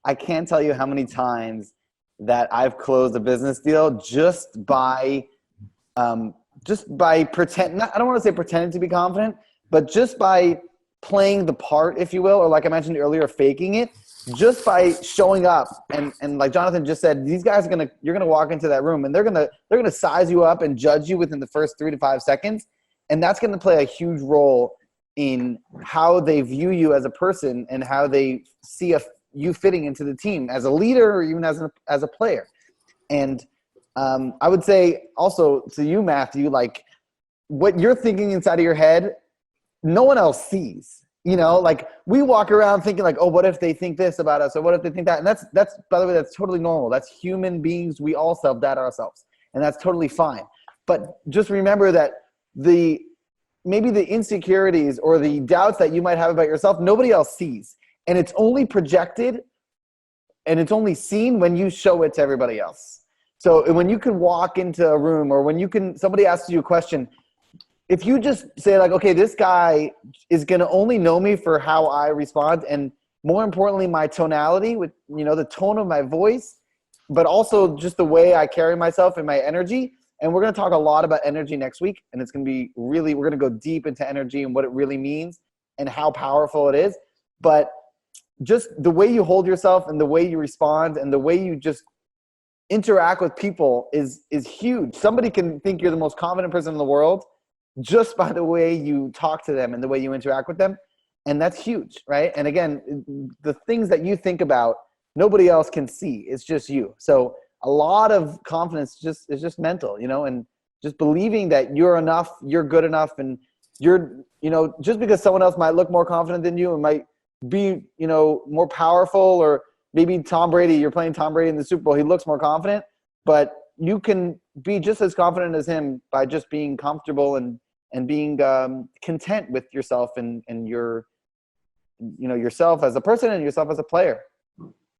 I can't tell you how many times that I've closed a business deal just by pretend. I don't want to say pretending to be confident, but just by playing the part, if you will, or like I mentioned earlier, faking it, just by showing up. And like Jonathan just said, these guys you're gonna walk into that room and they're gonna size you up and judge you within the first 3 to 5 seconds, and that's gonna play a huge role in how they view you as a person and how they see you fitting into the team as a leader or even as a player. And I would say also to you, Matthew, like what you're thinking inside of your head, no one else sees. You know, like we walk around thinking like, oh, what if they think this about us, or what if they think that? And that's by the way, that's totally normal. That's human beings. We all self-doubt ourselves, and that's totally fine. But just remember that maybe the insecurities or the doubts that you might have about yourself, nobody else sees. And it's only projected and it's only seen when you show it to everybody else. So when you can walk into a room, or when somebody asks you a question, if you just say like, okay, this guy is going to only know me for how I respond, and more importantly, my tonality, with, you know, the tone of my voice, but also just the way I carry myself and my energy. And we're going to talk a lot about energy next week, and it's going to be we're going to go deep into energy and what it really means and how powerful it is. But just the way you hold yourself and the way you respond and the way you just interact with people is huge. Somebody can think you're the most confident person in the world just by the way you talk to them and the way you interact with them. And that's huge, right? And again, the things that you think about, nobody else can see. It's just you. So a lot of confidence is just mental, you know, and just believing that you're enough, you're good enough, and you're, you know, just because someone else might look more confident than you and might be, you know, more powerful, or maybe Tom Brady, you're playing Tom Brady in the Super Bowl, he looks more confident, but you can be just as confident as him by just being comfortable and being content with yourself and your, you know, yourself as a person and yourself as a player.